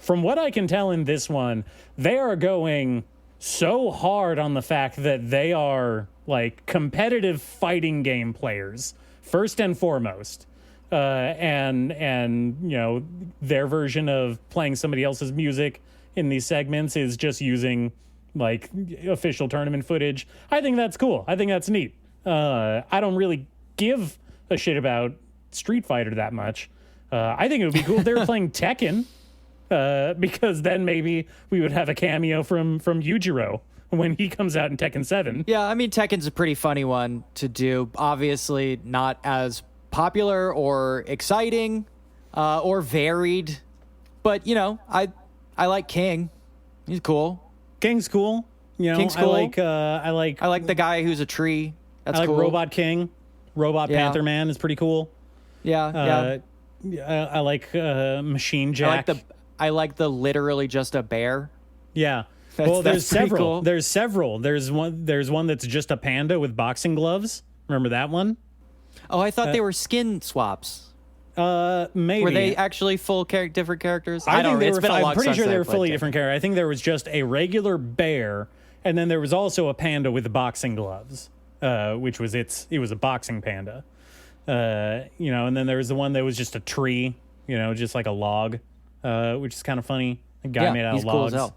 what I can tell in this one, they are going so hard on the fact that they are like competitive fighting game players first and foremost, and you know, their version of playing somebody else's music in these segments is just using like official tournament footage. I think that's cool. I think that's neat. I don't really give a shit about Street Fighter that much. I think it would be cool if they were playing Tekken. Because then maybe we would have a cameo from Yujiro when he comes out in Tekken 7. Yeah, I mean, Tekken's a pretty funny one to do. Obviously not as popular or exciting or varied. But, you know, I like King. He's cool. King's cool. You know, King's cool. I like the guy who's a tree. That's I like cool. Robot King. Robot Panther Man is pretty cool. Yeah. I like Machine Jack. I like the literally just a bear. Yeah. There's there's several. cool. There's several. There's one that's just a panda with boxing gloves. Remember that one? Oh, I thought they were skin swaps. Maybe. Were they actually different characters? I think don't know. It's been a long I'm pretty since sure they I were played fully Tekken. different characters. I think there was just a regular bear, and then there was also a panda with boxing gloves, which was it was a boxing panda. And then there was the one that was just a tree, just like a log, which is kind of funny. A guy made out of cool logs. as hell.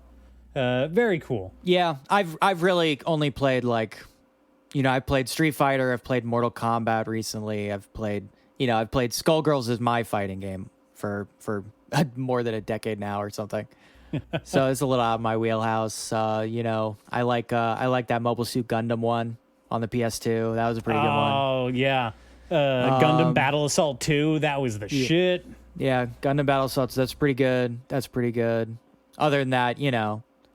Very cool. Yeah, I've really only played I've played Street Fighter, I've played Mortal Kombat recently, I've played Skullgirls is my fighting game for more than a decade now or something. So it's a little out of my wheelhouse. I like that Mobile Suit Gundam one on the PS2. That was a pretty good one. Oh yeah, Gundam Battle Assault 2. That was the shit. Yeah, Gundam Battle Assaults. That's pretty good. Other than that,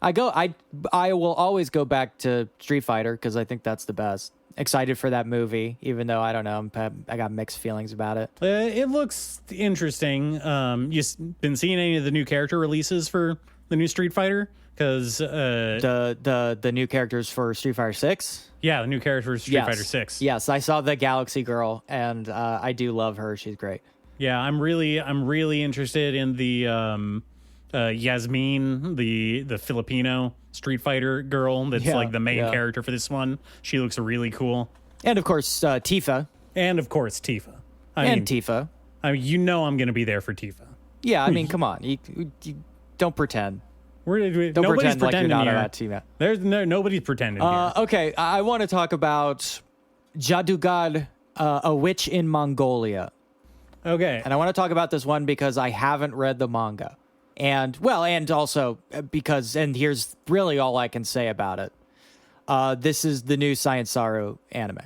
I will always go back to Street Fighter because I think that's the best. Excited for that movie, even though I don't know, I got mixed feelings about it. It looks interesting. You been seeing any of the new character releases for the new Street Fighter? Because the new characters for Street Fighter 6. Yeah, the new character for Street Fighter 6. Yes, I saw the Galaxy Girl, and I do love her. She's great. Yeah, I'm really interested in the Yasmin, the Filipino Street Fighter girl that's like the main character for this one. She looks really cool. And of course, Tifa. And of course, Tifa. Tifa. I mean, I'm going to be there for Tifa. Yeah, I mean, come on. You don't pretend. Nobody's pretend like you're pretending not here. on that team. There's nobody's pretending here. Okay, I want to talk about Jaadugar, a witch in Mongolia. Okay. And I want to talk about this one because I haven't read the manga. And also because here's really all I can say about it. This is the new Science Saru anime.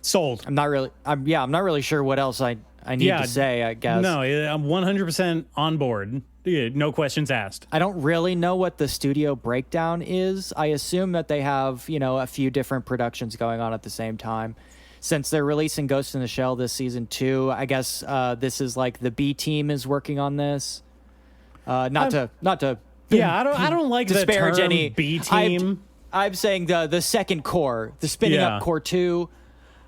Sold. I'm not really sure what else I need to say, I guess. No, I'm 100% on board. No questions asked. I don't really know what the studio breakdown is. I assume that they have, a few different productions going on at the same time. Since they're releasing Ghost in the Shell this season 2, I guess this is like the B team is working on this. Not to Yeah, I don't like the term any B team. I'm saying the second core, the spinning up core 2.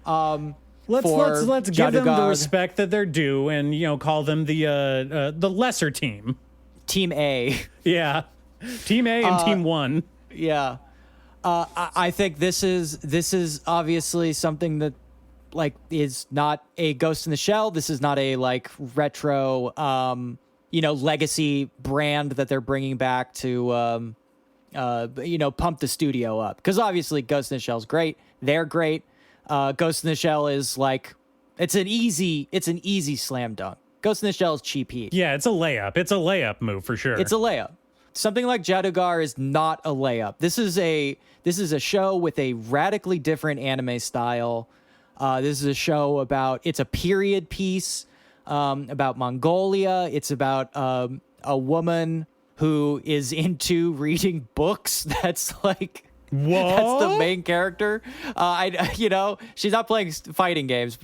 Let's give them the Jaadugar. respect that they're due, and call them the lesser team. Team A. Yeah, Team A and Team 1. Yeah. I think this is obviously something that is not a Ghost in the Shell. This is not a retro legacy brand that they're bringing back to pump the studio up, because obviously Ghost in the Shell is great. They're great. Ghost in the Shell is it's an easy slam dunk. Ghost in the Shell is cheap heat. Yeah, it's a layup. It's a layup move for sure. It's a layup. Something like Jaadugar is not a layup. This is a show with a radically different anime style. This is a show it's a period piece about Mongolia. It's about a woman who is into reading books. That's Whoa. That's the main character. She's not playing fighting games.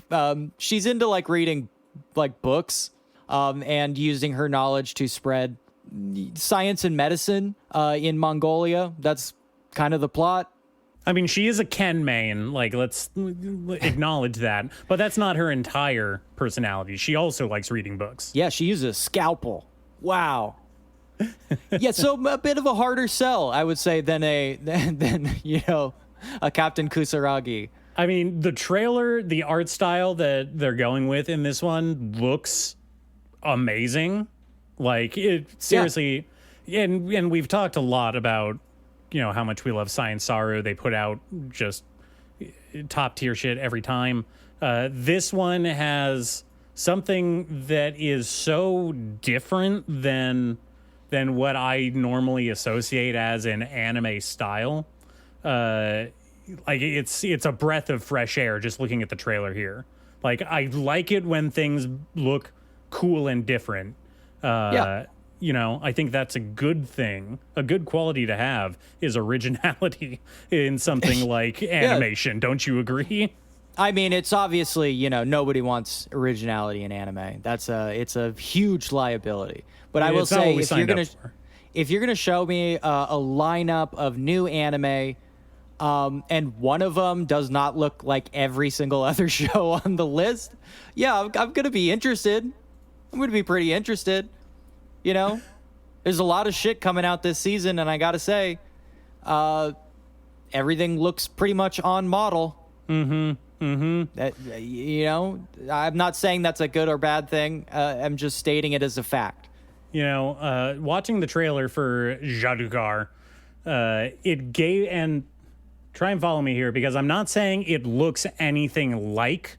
She's into reading books and using her knowledge to spread science and medicine in Mongolia. That's kind of the plot. I mean, she is a Ken main. Let's acknowledge that. But that's not her entire personality. She also likes reading books. Yeah, she uses a scalpel. Wow. Yeah, so a bit of a harder sell, I would say, than a Captain Kusaragi. I mean, the trailer, the art style that they're going with in this one looks amazing. Seriously. Yeah. And we've talked a lot about, how much we love Science Saru. They put out just top tier shit every time. This one has something that is so different than what I normally associate as an anime style. It's a breath of fresh air just looking at the trailer here. I like it when things look cool and different. I think that's a good thing. A good quality to have is originality in something like animation. Don't you agree? I mean, it's obviously, nobody wants originality in anime. It's a huge liability. But I will say, if you're gonna show me a lineup of new anime, and one of them does not look like every single other show on the list, I'm gonna be interested. I'm gonna be pretty interested. There's a lot of shit coming out this season, and I gotta say, everything looks pretty much on model. That, I'm not saying that's a good or bad thing. I'm just stating it as a fact. Watching the trailer for Jaadugar, it gave, and try and follow me here, because I'm not saying it looks anything like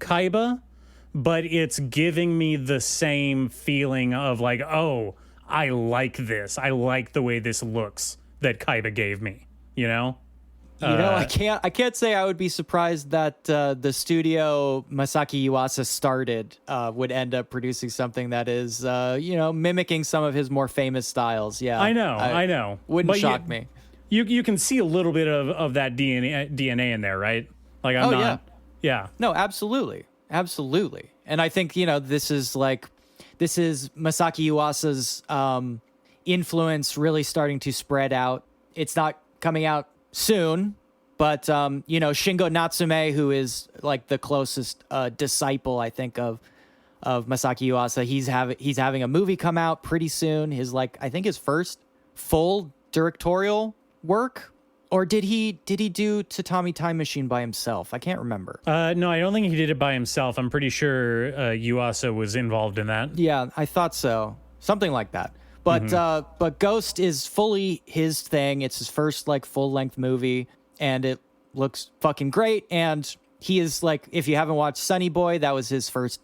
Kaiba, but it's giving me the same feeling of like, oh, I like this. I like the way this looks that Kaiba gave me, I can't say I would be surprised that the studio Masaki Yuasa started would end up producing something that is, mimicking some of his more famous styles. Yeah, I know. Wouldn't shock me. You can see a little bit of that DNA in there, right? Like I'm not. Yeah. No, absolutely. And I think this is Masaki Yuasa's influence really starting to spread out. It's not coming out soon, but Shingo Natsume, who is like the closest disciple, I think, of Masaki Yuasa, he's having a movie come out pretty soon. I think his first full directorial work. Or did he do Tatami Time Machine by himself? I can't remember. No, I don't think he did it by himself. I'm pretty sure Yuasa was involved in that. Yeah, I thought so. Something like that. But Ghost is fully his thing. It's his first full-length movie, and it looks fucking great. And he is if you haven't watched Sunny Boy, that was his first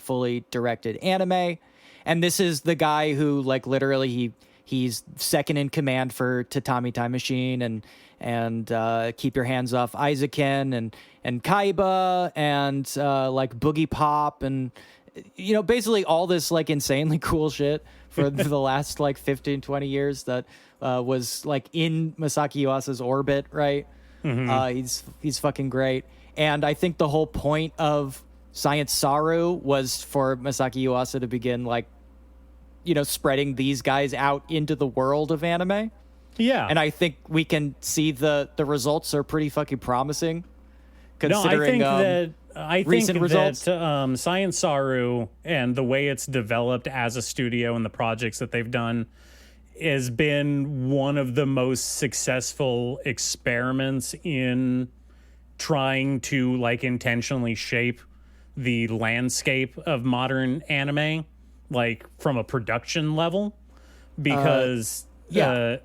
fully directed anime. And this is the guy who literally he's second in command for Tatami Time Machine and Keep Your Hands Off Aizaken and Kaiba and Boogie Pop and basically all this insanely cool shit for the last 15, 20 years that was in Masaki Yuasa's orbit, right? He's fucking great. And I think the whole point of Science Saru was for Masaki Yuasa to begin spreading these guys out into the world of anime. Yeah. And I think we can see the results are pretty fucking promising. Considering I think that Science Saru and the way it's developed as a studio and the projects that they've done has been one of the most successful experiments in trying to intentionally shape the landscape of modern anime, from a production level, because I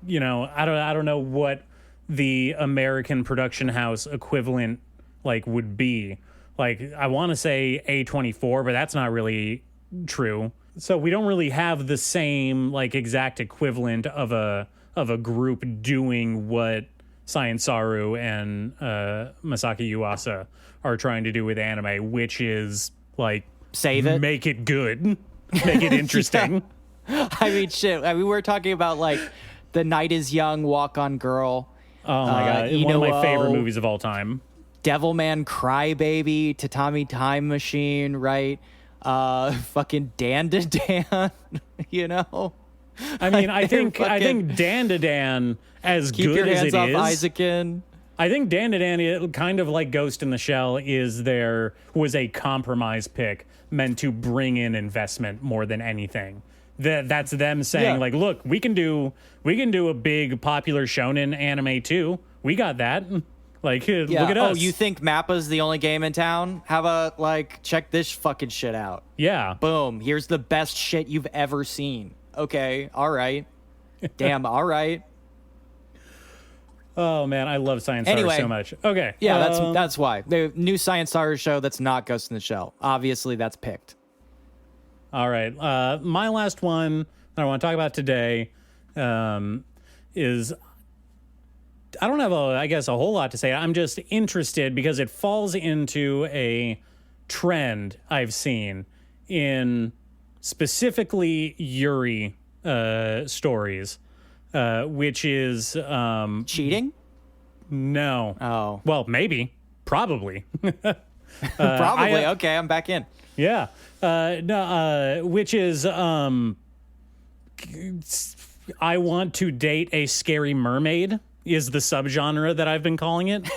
don't know what the American production house equivalent would be. I want to say A24, but that's not really true. So we don't really have the same exact equivalent of a group doing what Science Saru and Masaki Yuasa are trying to do with anime, which is save it, make it good, make it interesting. I mean, shit. I mean, we're talking about The Night Is Young, Walk On Girl. Oh my god, one of my favorite movies of all time. Devilman Crybaby, Tatami Time Machine, right? Fucking Dan to Dan, I mean, I think Dan to Dan, as Keep good Your as Hands it Off is, Aizaken. I think Dan to Dan, kind of like Ghost in the Shell, was a compromise pick meant to bring in investment more than anything. That's them saying look, we can do a big popular shonen anime too. We got that. Look at us. Oh, you think Mappa's the only game in town? Have a check this fucking shit out. Yeah. Boom. Here's the best shit you've ever seen. Okay. All right. Damn. All right. Oh man, I love Science Saru so much. Okay. Yeah, that's why. The new Science Saru show that's not Ghost in the Shell. Obviously that's picked. All right. My last one that I want to talk about today is, I don't have a whole lot to say. I'm just interested because it falls into a trend I've seen in specifically Yuri stories, which is Cheating? no. Oh. Well, maybe, probably. Probably. Okay, I'm back in. Yeah. No, which is I want to date a scary mermaid is the subgenre that I've been calling it.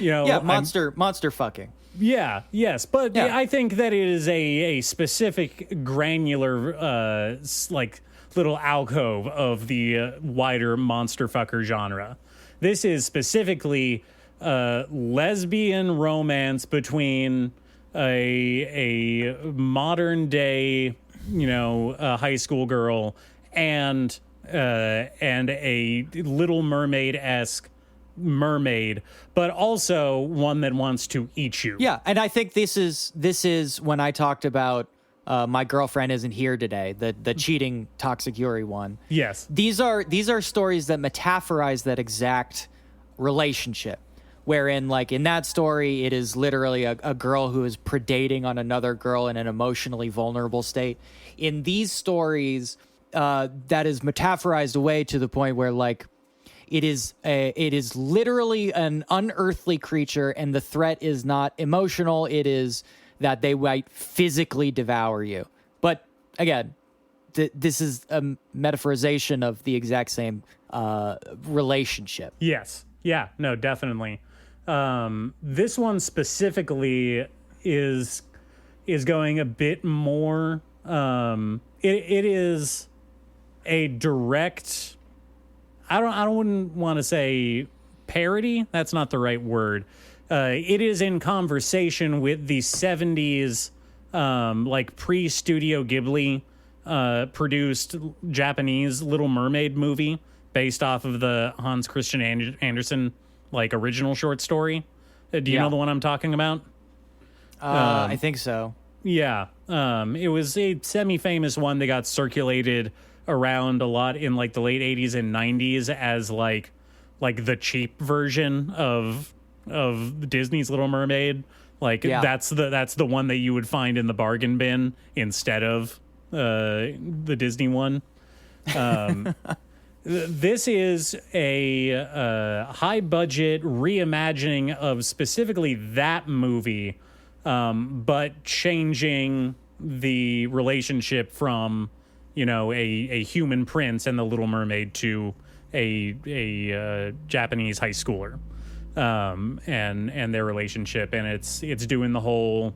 Yeah, monster fucking. Yeah, yes, but Yeah. I think that it is a specific granular like little alcove of the wider monster fucker genre. This is specifically lesbian romance between a modern day, high school girl and a Little Mermaid-esque mermaid, but also one that wants to eat you. Yeah, and I think this is when I talked about My Girlfriend Isn't Here Today, the cheating toxic Yuri one. Yes. These are stories that metaphorize that exact relationship, wherein, like, in that story, it is literally a girl who is predating on another girl in an emotionally vulnerable state. In these stories, that is metaphorized away to the point where, like, it is literally an unearthly creature, and the threat is not emotional. It is that they might physically devour you. But again, this is a metaphorization of the exact same relationship. Yes. Yeah. No, definitely. This one specifically is going a bit more. It is a direct. I wouldn't want to say parody. That's not the right word. It is in conversation with the 70s, like pre-Studio Ghibli produced Japanese Little Mermaid movie based off of the Hans Christian Andersen like original short story. Do you know the one I'm talking about? I think so. Yeah. It was a semi-famous one that got circulated around a lot in like the late 80s and 90s as like the cheap version of Disney's Little Mermaid. Like that's the one that you would find in the bargain bin instead of the Disney one. This is a high budget reimagining of specifically that movie, but changing the relationship from a human prince and the Little Mermaid to a Japanese high schooler, and their relationship, and it's doing the whole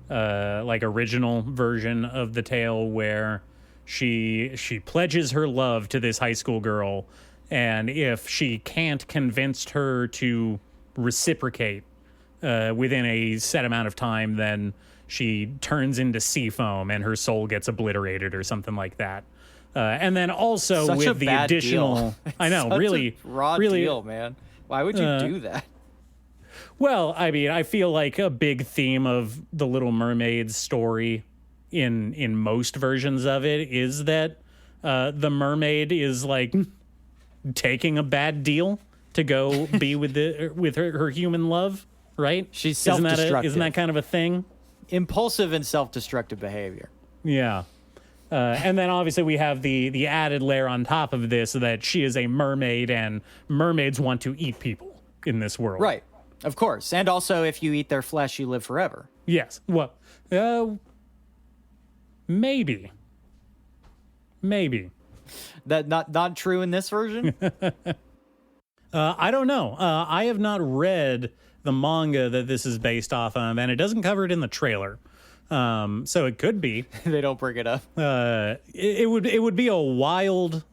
like original version of the tale where she pledges her love to this high school girl, and if she can't convince her to reciprocate within a set amount of time, then she turns into sea foam and her soul gets obliterated or something like that. And then also Such with a the bad additional, deal. I know, Such really a raw deal, man. Why would you do that? Well, I mean, I feel like a big theme of the Little Mermaid story in most versions of it is that the mermaid is like taking a bad deal to go be with her human love, right? She's self-destructive. Isn't that kind of a thing? Impulsive and self-destructive behavior. Yeah. And then obviously we have the added layer on top of this that she is a mermaid and mermaids want to eat people in this world. Right. Of course. And also, if you eat their flesh, you live forever. Yes. Well, maybe. That not true in this version? I don't know. I have not read the manga that this is based off of, and it doesn't cover it in the trailer. So it could be. They don't bring it up. It would be a wild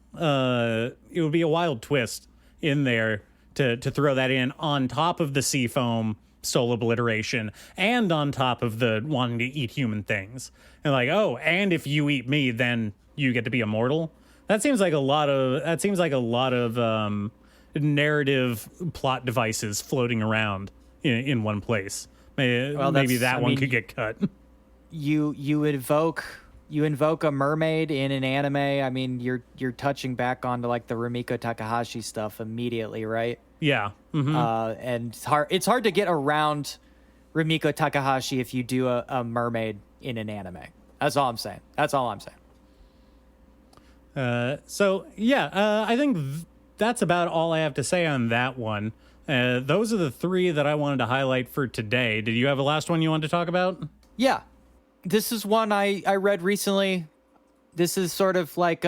twist in there to throw that in on top of the sea foam soul obliteration and on top of the wanting to eat human things. And like, oh, and if you eat me, then you get to be immortal. That seems like a lot of narrative plot devices floating around in one place. Maybe that one could get cut. You invoke a mermaid in an anime. I mean, you're touching back onto like the Rumiko Takahashi stuff immediately, right? Yeah. Mm-hmm. And it's hard to get around Rumiko Takahashi if you do a mermaid in an anime. That's all I'm saying. That's all I'm saying. I think that's about all I have to say on that one. Those are the three that I wanted to highlight for today. Did you have a last one you wanted to talk about? Yeah. This is one I read recently. This is sort of like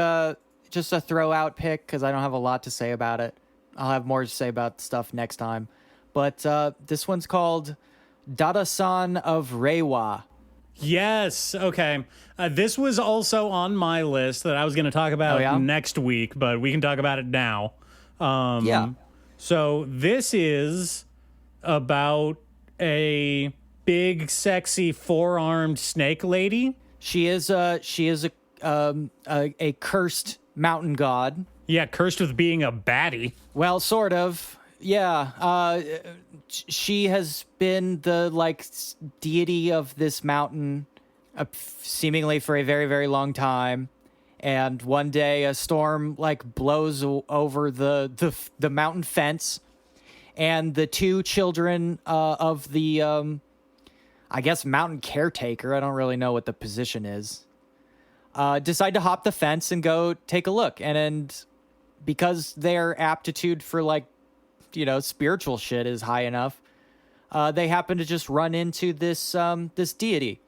just a throw out pick because I don't have a lot to say about it. I'll have more to say about stuff next time. But this one's called Dara-San of Reiwa. Yes. Okay. This was also on my list that I was going to talk about next week, but we can talk about it now. So this is about a big, sexy, four-armed snake lady. She is a cursed mountain god. Yeah, cursed with being a baddie. Well, sort of. Yeah. She has been the deity of this mountain seemingly for a very, very long time. And one day a storm blows over the mountain fence, and the two children of the I guess mountain caretaker, I don't really know what the position is, decide to hop the fence and go take a look. And because their aptitude for spiritual shit is high enough, they happen to just run into this deity.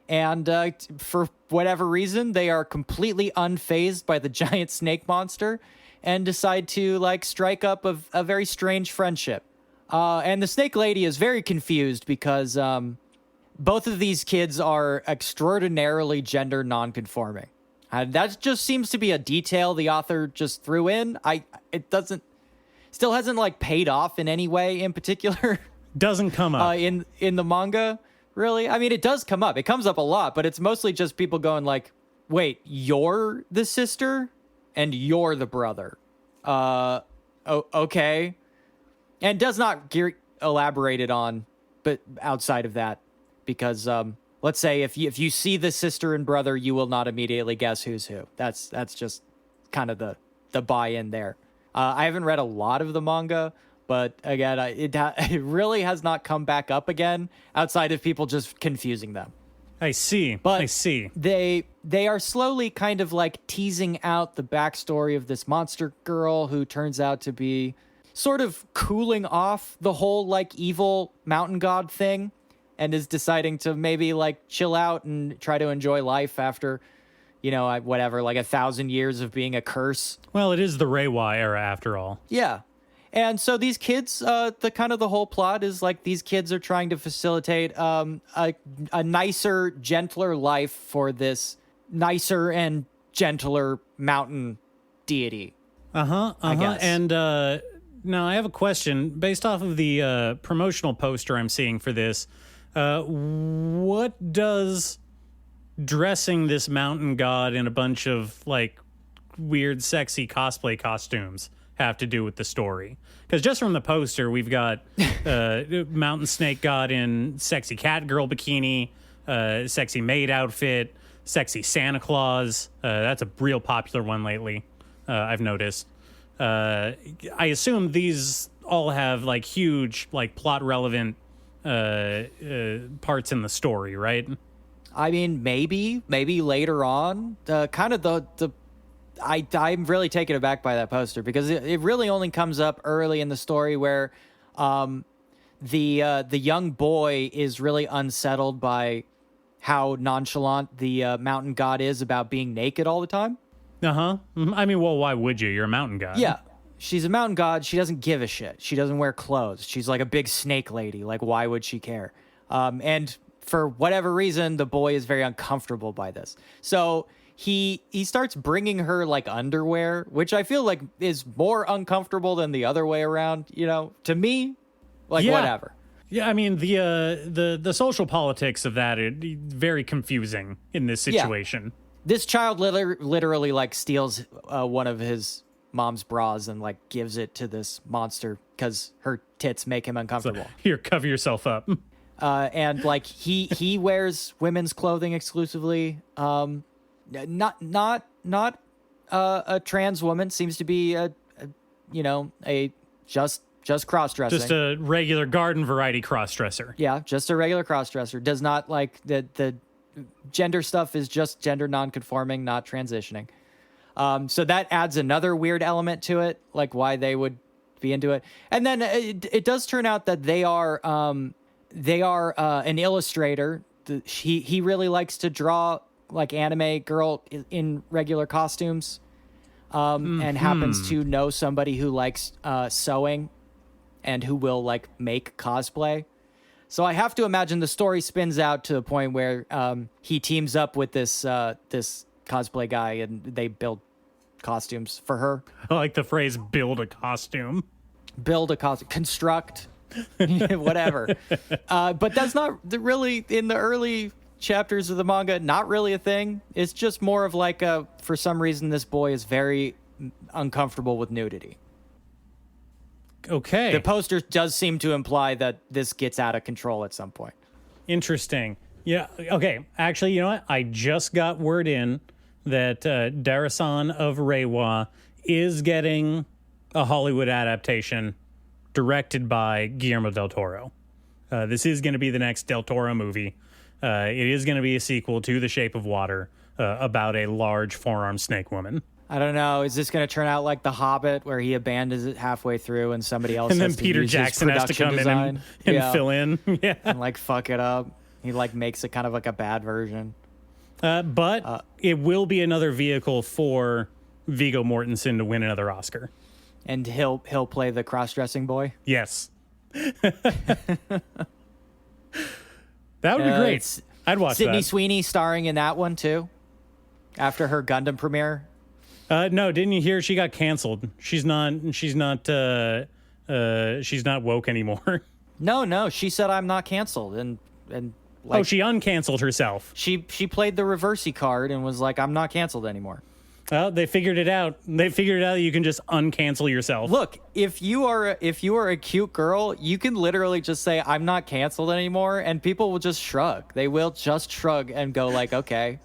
And for whatever reason, they are completely unfazed by the giant snake monster and decide to strike up a very strange friendship. And the snake lady is very confused because both of these kids are extraordinarily gender nonconforming. That just seems to be a detail the author just threw in. Still hasn't paid off in any way in particular. Doesn't come up in the manga. Really? I mean, it does come up. It comes up a lot, but it's mostly just people going wait, you're the sister and you're the brother. Okay. And does not elaborated on, but outside of that, because let's say if you see the sister and brother, you will not immediately guess who's who. That's just kind of the buy-in there. I haven't read a lot of the manga, but again, it really has not come back up again outside of people just confusing them. I see. They are slowly kind of teasing out the backstory of this monster girl who turns out to be sort of cooling off the whole evil mountain god thing and is deciding to maybe chill out and try to enjoy life after, whatever, 1,000 years of being a curse. Well, it is the Reiwa era after all. Yeah. And so these kids, the whole plot is these kids are trying to facilitate a nicer, gentler life for this nicer and gentler mountain deity. I guess. And now I have a question based off of the promotional poster I'm seeing for this. What does dressing this mountain god in a bunch of weird, sexy cosplay costumes have to do with the story? Because just from the poster, we've got mountain snake god in sexy cat girl bikini, sexy maid outfit, sexy Santa Claus. That's a real popular one lately, I've noticed. I assume these all have huge plot relevant parts in the story, right? I mean, maybe later on, I'm really taken aback by that poster because it really only comes up early in the story where the young boy is really unsettled by how nonchalant the mountain god is about being naked all the time. Mm-hmm. I mean, well, why would you? You're a mountain god. Yeah. She's a mountain god. She doesn't give a shit. She doesn't wear clothes. She's like a big snake lady. Why would she care? And for whatever reason, the boy is very uncomfortable by this. So he starts bringing her underwear, which I feel is more uncomfortable than the other way around, to me, whatever. Yeah, I mean, the social politics of that are very confusing in this situation. Yeah. This child literally steals one of his mom's bras and gives it to this monster because her tits make him uncomfortable. So, here, cover yourself up. And he wears women's clothing exclusively. Not a trans woman, seems to be a just cross-dressing. Just a regular garden variety cross-dresser. Yeah, just a regular cross-dresser. Does not the gender stuff is just gender nonconforming, not transitioning. So that adds another weird element to it, like why they would be into it. And then it does turn out that they are an illustrator. He really likes to draw like anime girl in regular costumes, and happens to know somebody who likes sewing and who will like make cosplay. So I have to imagine the story spins out to a point where he teams up with this cosplay guy and they build costumes for her. I like the phrase "build a costume." Build a costume, construct, whatever. But that's not really in the early chapters of the manga. Not really a thing. It's just more of like for some reason this boy is very uncomfortable with nudity. Okay. The poster does seem to imply that this gets out of control at some point. Interesting. Yeah. Okay. Actually, you know what? I just got word in that Dara-San of Reiwa is getting a Hollywood adaptation directed by Guillermo del Toro. This is going to be the next Del Toro movie. It is going to be a sequel to The Shape of Water about a large four-armed snake woman. I don't know. Is this going to turn out like The Hobbit, where he abandons it halfway through and somebody else and has then to Peter use Jackson his has to come design? in and fill in? Yeah. And like fuck it up. He like makes it kind of like a bad version. But it will be another vehicle for Viggo Mortensen to win another Oscar. And he'll play the cross-dressing boy? Yes. That would be great. I'd watch Sydney that. Sweeney starring in that one too, after her Gundam premiere. No, didn't you hear she got canceled? She's not woke anymore. No, she said I'm not canceled, and like, she uncanceled herself. She played the reversey card and was like, I'm not canceled anymore. Well, they figured it out. They figured out that you can just uncancel yourself. Look, if you are a cute girl, you can literally just say I'm not canceled anymore, and people will just shrug. They will just shrug and go like, okay.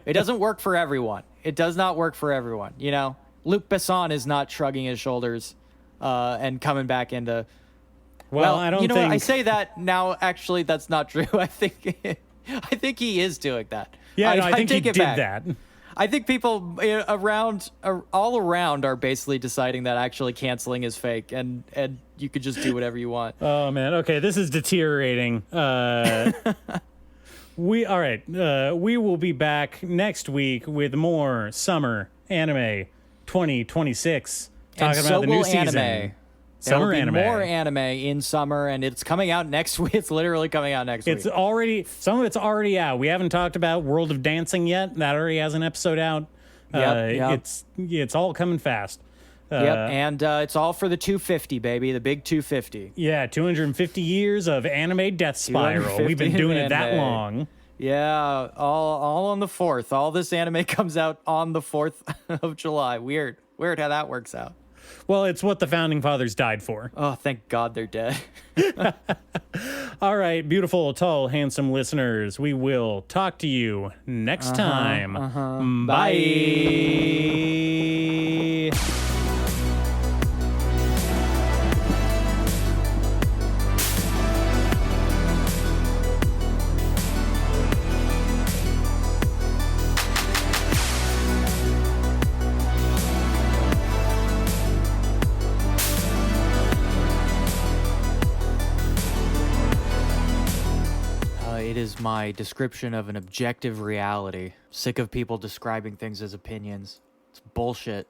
It doesn't work for everyone. It does not work for everyone. You know, Luc Besson is not shrugging his shoulders and coming back into. Well, I don't. You know, think... I say that now. Actually, that's not true. I think he is doing that. Yeah, I think he did back. that. I think people all around are basically deciding that actually canceling is fake, and you could just do whatever you want. Oh man, okay, this is deteriorating. We will be back next week with more Summer Anime 2026. Talking about the new season. Anime. Summer There will be anime. more anime in summer, and it's coming out next week. It's literally coming out next week. Some of it's already out. We haven't talked about World of Dancing yet. That already has an episode out. Yep. It's all coming fast. And it's all for the 250, baby, the big 250. Yeah, 250 years of anime death spiral. We've been doing it that long. Yeah, all on the 4th. All this anime comes out on the 4th of July. Weird how that works out. Well, it's what the founding fathers died for. Oh, thank God they're dead. All right, beautiful, tall, handsome listeners. We will talk to you next time. Bye. It is my description of an objective reality. Sick of people describing things as opinions. It's bullshit.